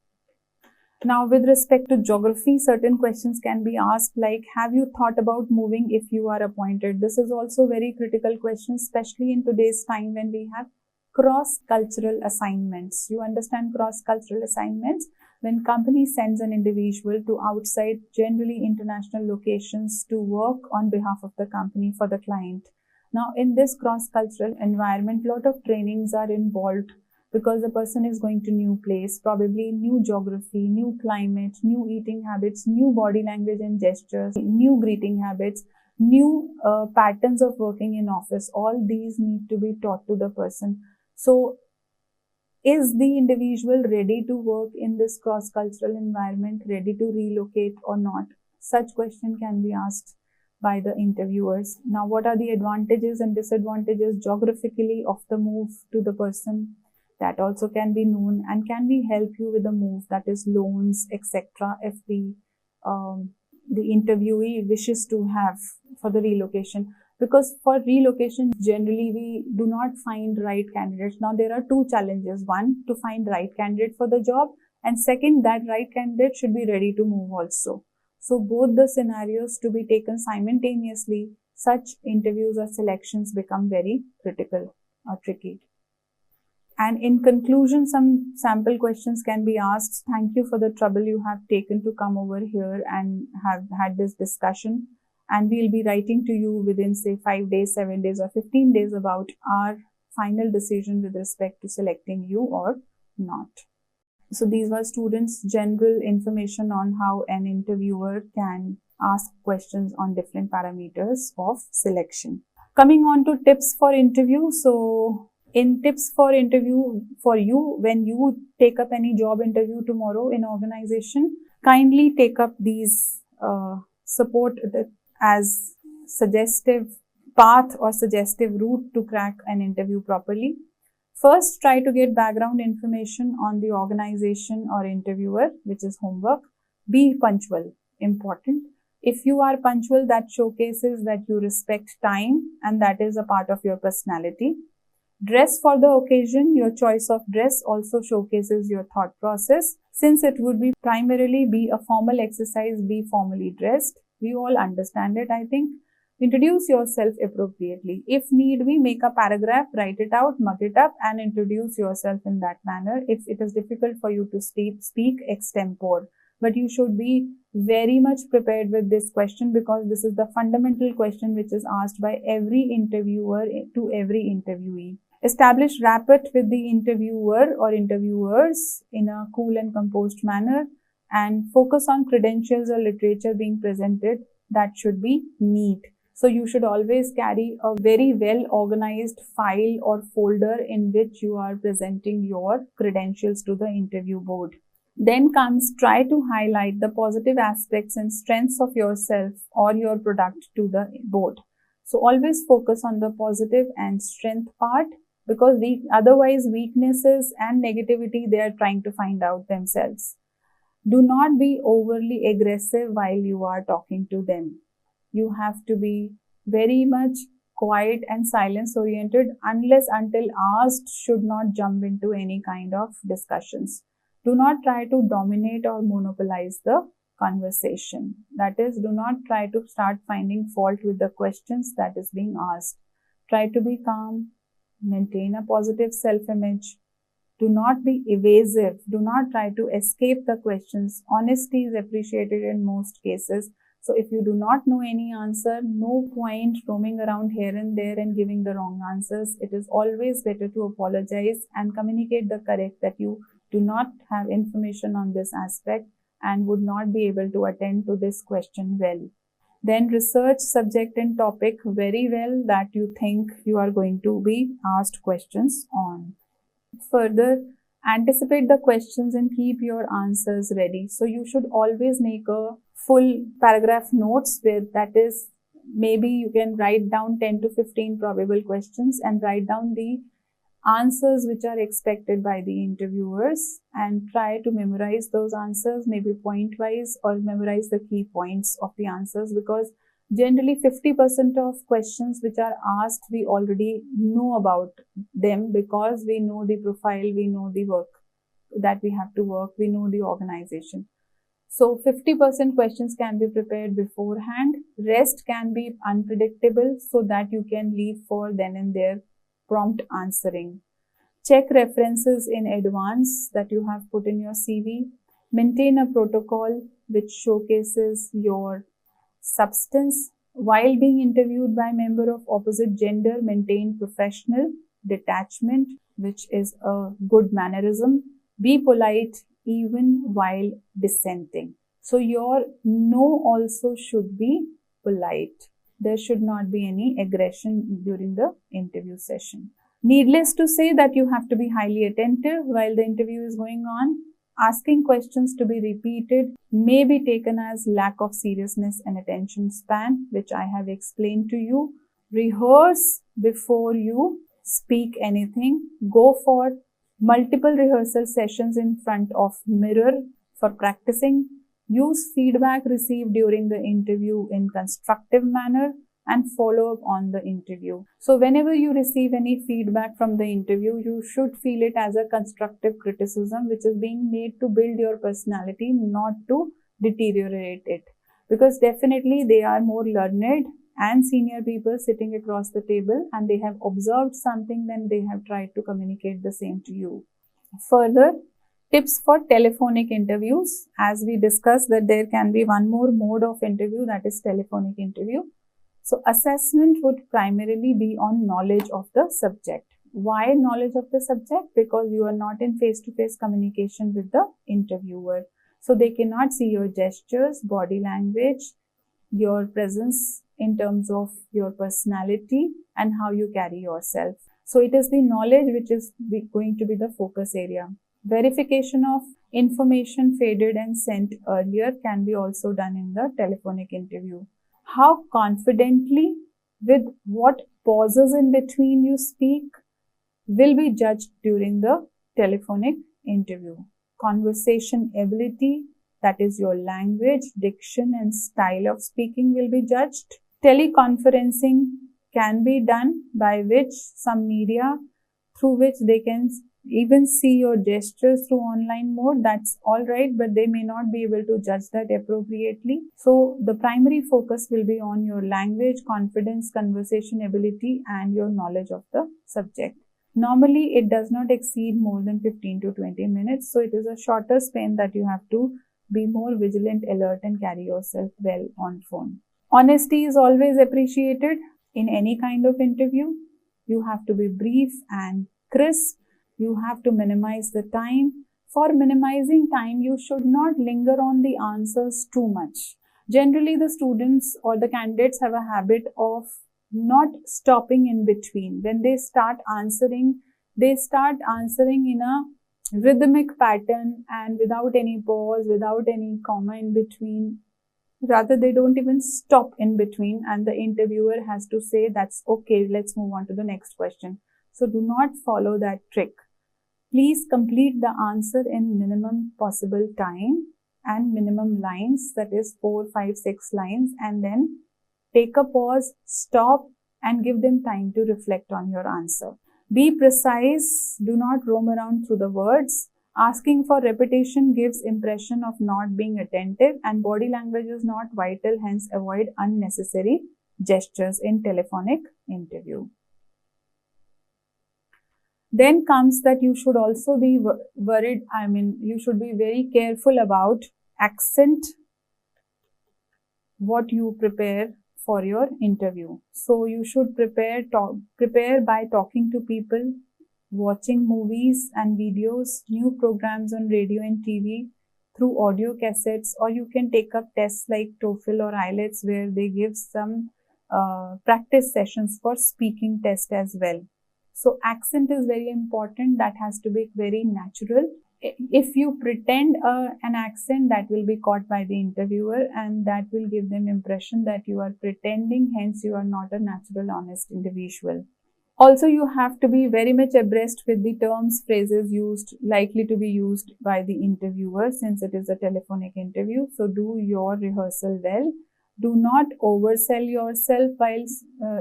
Now, with respect to geography, certain questions can be asked like, have you thought about moving if you are appointed? This is also very critical question, especially in today's time when we have cross-cultural assignments. You understand cross-cultural assignments? When company sends an individual to outside, generally international locations, to work on behalf of the company for the client. Now, in this cross-cultural environment, a lot of trainings are involved because the person is going to new place, probably new geography, new climate, new eating habits, new body language and gestures, new greeting habits, new patterns of working in office. All these need to be taught to the person. So, is the individual ready to work in this cross-cultural environment, ready to relocate or not? Such question can be asked by the interviewers. Now, what are the advantages and disadvantages geographically of the move to the person? That also can be known, and can we help you with the move, that is loans, etc. if the interviewee wishes to have for the relocation. Because for relocation, generally we do not find right candidates. Now, there are two challenges. One, to find right candidate for the job, and second, that right candidate should be ready to move also. So both the scenarios to be taken simultaneously, such interviews or selections become very critical or tricky. And in conclusion, some sample questions can be asked. Thank you for the trouble you have taken to come over here and have had this discussion. And we'll be writing to you within, say, 5 days, 7 days, or 15 days about our final decision with respect to selecting you or not. So these were students' general information on how an interviewer can ask questions on different parameters of selection. Coming on to tips for interview. So in tips for interview for you, when you take up any job interview tomorrow in organization, kindly take up these support as suggestive path or suggestive route to crack an interview properly. First, try to get background information on the organization or interviewer, which is homework. Be punctual, important. If you are punctual, that showcases that you respect time and that is a part of your personality. Dress for the occasion. Your choice of dress also showcases your thought process. Since it would be primarily be a formal exercise, be formally dressed. We all understand it, I think. Introduce yourself appropriately. If need be, make a paragraph, write it out, mug it up and introduce yourself in that manner. If it is difficult for you to speak extempore. But you should be very much prepared with this question because this is the fundamental question which is asked by every interviewer to every interviewee. Establish rapport with the interviewer or interviewers in a cool and composed manner and focus on credentials or literature being presented. That should be neat. So you should always carry a very well organized file or folder in which you are presenting your credentials to the interview board. Then comes try to highlight the positive aspects and strengths of yourself or your product to the board. So always focus on the positive and strength part because otherwise weaknesses and negativity they are trying to find out themselves. Do not be overly aggressive while you are talking to them. You have to be very much quiet and silence oriented unless until asked, should not jump into any kind of discussions. Do not try to dominate or monopolize the conversation. That is, do not try to start finding fault with the questions that is being asked. Try to be calm, maintain a positive self-image. Do not be evasive. Do not try to escape the questions. Honesty is appreciated in most cases. So if you do not know any answer, no point roaming around here and there and giving the wrong answers. It is always better to apologize and communicate the correct that you do not have information on this aspect and would not be able to attend to this question well. Then research subject and topic very well that you think you are going to be asked questions on. Further, anticipate the questions and keep your answers ready. So you should always make a full paragraph notes with that is maybe you can write down 10 to 15 probable questions and write down the answers which are expected by the interviewers and try to memorize those answers maybe point wise or memorize the key points of the answers because generally 50% of questions which are asked we already know about them because we know the profile, we know the work that we have to work, we know the organization. So 50% questions can be prepared beforehand, rest can be unpredictable so that you can leave for then and there prompt answering. Check references in advance that you have put in your CV. Maintain a protocol which showcases your substance. While being interviewed by a member of opposite gender, maintain professional detachment, which is a good mannerism. Be polite even while dissenting. So your no also should be polite. There should not be any aggression during the interview session. Needless to say that you have to be highly attentive while the interview is going on. Asking questions to be repeated may be taken as lack of seriousness and attention span, which I have explained to you. Rehearse before you speak anything. Go for multiple rehearsal sessions in front of mirror for practicing. Use feedback received during the interview in constructive manner and follow up on the interview. So whenever you receive any feedback from the interview, you should feel it as a constructive criticism which is being made to build your personality, not to deteriorate it. Because definitely they are more learned and senior people sitting across the table and they have observed something, then they have tried to communicate the same to you. Further, tips for telephonic interviews. As we discussed that there can be one more mode of interview, that is telephonic interview. So assessment would primarily be on knowledge of the subject. Why knowledge of the subject? Because you are not in face-to-face communication with the interviewer. So they cannot see your gestures, body language, your presence in terms of your personality and how you carry yourself. So it is the knowledge which is going to be the focus area. Verification of information faded and sent earlier can be also done in the telephonic interview. How confidently with what pauses in between you speak will be judged during the telephonic interview. Conversation ability, that is your language, diction and style of speaking, will be judged. Teleconferencing can be done by which some media through which they can even see your gestures through online mode. That's all right, but they may not be able to judge that appropriately. So the primary focus will be on your language, confidence, conversation ability and your knowledge of the subject. Normally, it does not exceed more than 15 to 20 minutes. So it is a shorter span that you have to be more vigilant, alert and carry yourself well on phone. Honesty is always appreciated in any kind of interview. You have to be brief and crisp. You have to minimize the time. For minimizing time, you should not linger on the answers too much. Generally, the students or the candidates have a habit of not stopping in between. When they start answering in a rhythmic pattern and without any pause, without any comma in between. Rather, they don't even stop in between and the interviewer has to say, that's okay, let's move on to the next question. So do not follow that trick. Please complete the answer in minimum possible time and minimum lines, that is 4, 5, 6 lines, and then take a pause, stop and give them time to reflect on your answer. Be precise, do not roam around through the words. Asking for repetition gives impression of not being attentive and body language is not vital, hence avoid unnecessary gestures in telephonic interview. Then comes that you should also be you should be very careful about accent, what you prepare for your interview. So you should prepare by talking to people, watching movies and videos, new programs on radio and TV through audio cassettes, or you can take up tests like TOEFL or IELTS where they give some practice sessions for speaking test as well. So accent is very important. That has to be very natural. If you pretend an accent, that will be caught by the interviewer and that will give them impression that you are pretending, hence you are not a natural, honest individual. Also, you have to be very much abreast with the terms, phrases likely to be used by the interviewer since it is a telephonic interview. So do your rehearsal well. Do not oversell yourself while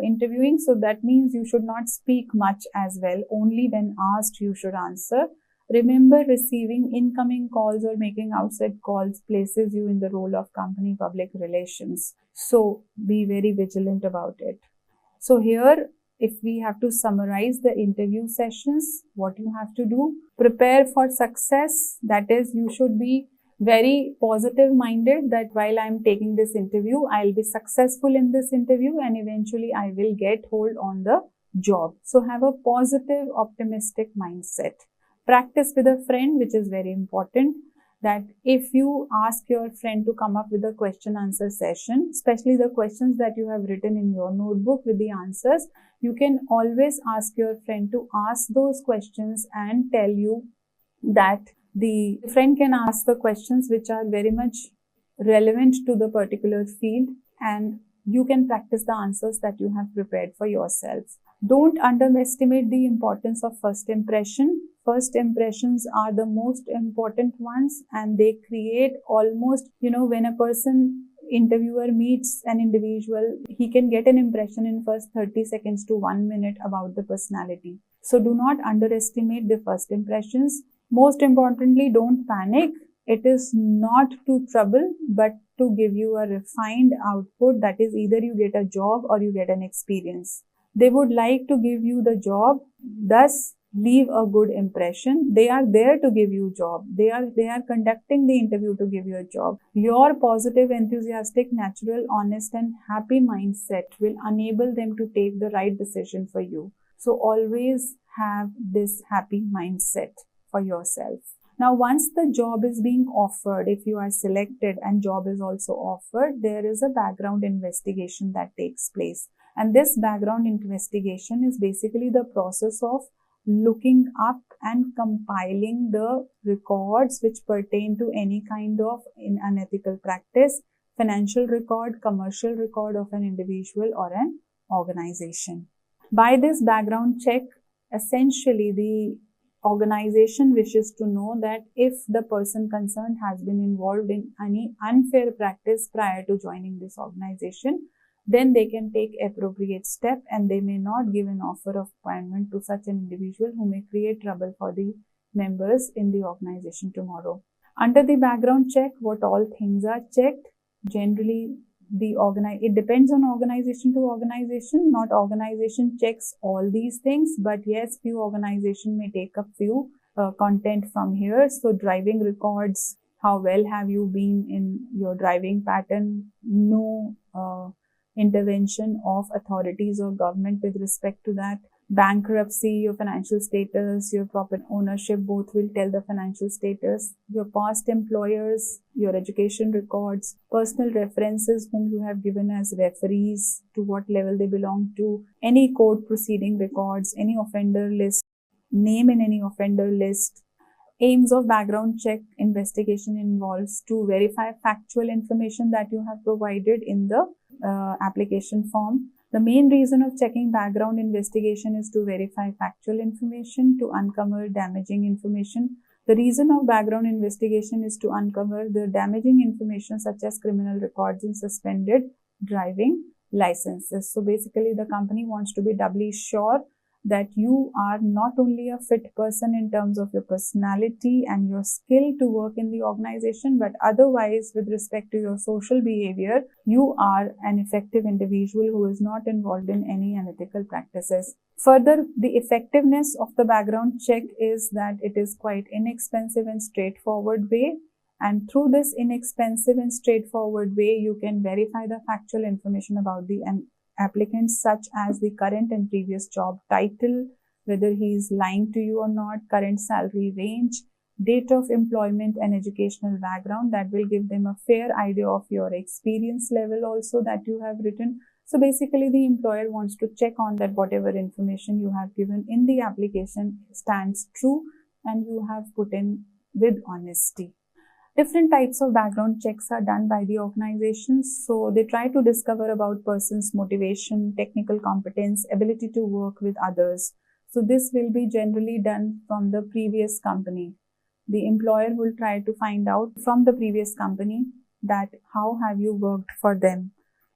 interviewing. So that means you should not speak much as well. Only when asked you should answer. Remember, receiving incoming calls or making outside calls places you in the role of company public relations. So be very vigilant about it. So here, if we have to summarize the interview sessions, what you have to do, prepare for success. That is, you should be very positive minded that while I'm taking this interview, I'll be successful in this interview and eventually I will get hold on the job. So have a positive, optimistic mindset. Practice with a friend, which is very important, that if you ask your friend to come up with a question answer session, especially the questions that you have written in your notebook with the answers, you can always ask your friend to ask those questions and tell you that the friend can ask the questions which are very much relevant to the particular field and you can practice the answers that you have prepared for yourself. Don't underestimate the importance of first impression. First impressions are the most important ones and they create almost, when a interviewer meets an individual, he can get an impression in first 30 seconds to 1 minute about the personality. So do not underestimate the first impressions. Most importantly, don't panic. It is not to trouble, but to give you a refined output. That is, either you get a job or you get an experience. They would like to give you the job, thus leave a good impression. They are there to give you a job. They are conducting the interview to give you a job. Your positive, enthusiastic, natural, honest and happy mindset will enable them to take the right decision for you. So always have this happy mindset for yourself. Now, once the job is being offered, if you are selected and job is also offered, there is a background investigation that takes place. And this background investigation is basically the process of looking up and compiling the records which pertain to any kind of unethical practice, financial record, commercial record of an individual or an organization. By this background check, essentially the organization wishes to know that if the person concerned has been involved in any unfair practice prior to joining this organization, then they can take appropriate step and they may not give an offer of appointment to such an individual who may create trouble for the members in the organization tomorrow. Under the background check, what all things are checked? Generally, it depends on organization to organization. Not organization checks all these things, but yes, few organization may take up few content from here. So driving records, how well have you been in your driving pattern? No intervention of authorities or government with respect to that. Bankruptcy, your financial status, your property ownership, both will tell the financial status. Your past employers, your education records, personal references whom you have given as referees, to what level they belong to, any court proceeding records, any offender list, name in any offender list. Aims of background check investigation involves to verify factual information that you have provided in the application form. The main reason of checking background investigation is to verify factual information, to uncover damaging information. The reason of background investigation is to uncover the damaging information such as criminal records and suspended driving licenses. So basically, the company wants to be doubly sure that you are not only a fit person in terms of your personality and your skill to work in the organization, but otherwise with respect to your social behavior, you are an effective individual who is not involved in any unethical practices. Further, the effectiveness of the background check is that it is quite inexpensive and straightforward way. And through this inexpensive and straightforward way, you can verify the factual information about the applicants, such as the current and previous job title, whether he is lying to you or not, current salary range, date of employment and educational background. That will give them a fair idea of your experience level also that you have written. So basically, the employer wants to check on that whatever information you have given in the application stands true and you have put in with honesty. Different types of background checks are done by the organizations. So they try to discover about person's motivation, technical competence, ability to work with others. So this will be generally done from the previous company. The employer will try to find out from the previous company that how have you worked for them.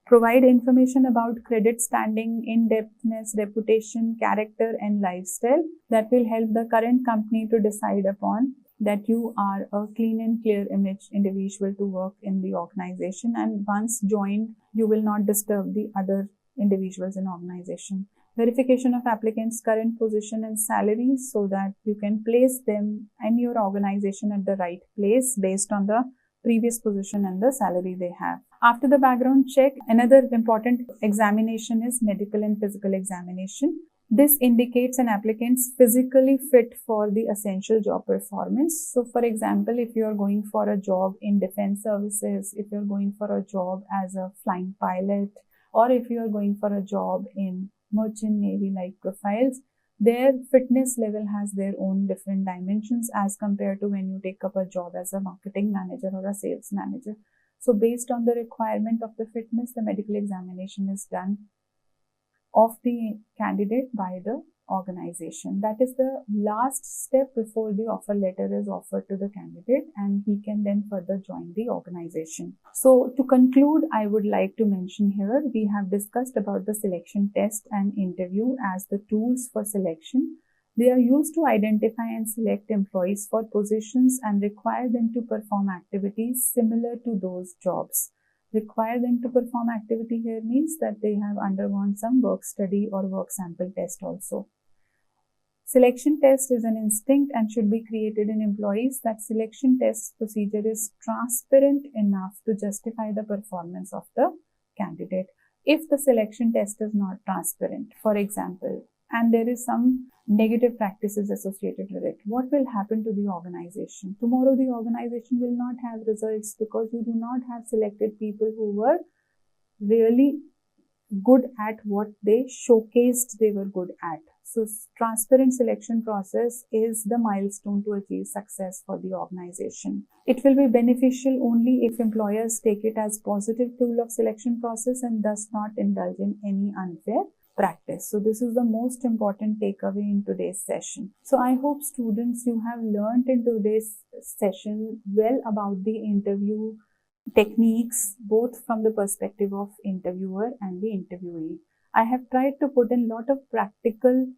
Provide information about credit standing, in-depthness, reputation, character and lifestyle that will help the current company to decide upon that you are a clean and clear image individual to work in the organization, and once joined, you will not disturb the other individuals in organization. Verification of applicants' current position and salary so that you can place them in your organization at the right place based on the previous position and the salary they have. After the background check, another important examination is medical and physical examination. This indicates an applicant's physically fit for the essential job performance. So, for example, if you are going for a job in defense services, if you are going for a job as a flying pilot, or if you are going for a job in merchant navy like profiles, their fitness level has their own different dimensions as compared to when you take up a job as a marketing manager or a sales manager. So, based on the requirement of the fitness, the medical examination is done of the candidate by the organization. That is the last step before the offer letter is offered to the candidate and he can then further join the organization. So to conclude, I would like to mention here, we have discussed about the selection test and interview as the tools for selection. They are used to identify and select employees for positions and require them to perform activities similar to those jobs. Require them to perform activity here means that they have undergone some work study or work sample test also. Selection test is an instinct and should be created in employees. That selection test procedure is transparent enough to justify the performance of the candidate. If the selection test is not transparent, for example, and there is some negative practices associated with it, what will happen to the organization? Tomorrow the organization will not have results because you do not have selected people who were really good at what they showcased they were good at. So transparent selection process is the milestone to achieve success for the organization. It will be beneficial only if employers take it as positive tool of selection process and thus not indulge in any unfair practice. So this is the most important takeaway in today's session. So I hope students, you have learned in today's session well about the interview techniques, both from the perspective of interviewer and the interviewee. I have tried to put in a lot of practical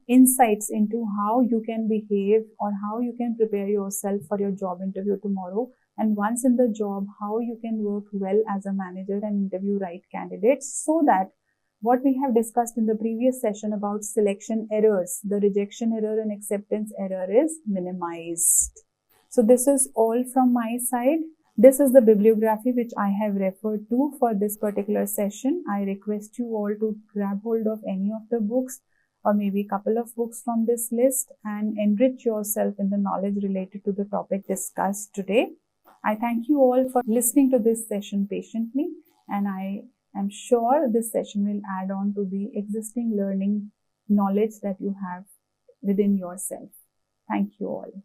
insights into how you can behave or how you can prepare yourself for your job interview tomorrow. And once in the job, how you can work well as a manager and interview right candidates, so that what we have discussed in the previous session about selection errors, the rejection error and acceptance error is minimized. So this is all from my side. This is the bibliography which I have referred to for this particular session. I request you all to grab hold of any of the books or maybe a couple of books from this list and enrich yourself in the knowledge related to the topic discussed today. I thank you all for listening to this session patiently, and I am sure this session will add on to the existing learning knowledge that you have within yourself. Thank you all.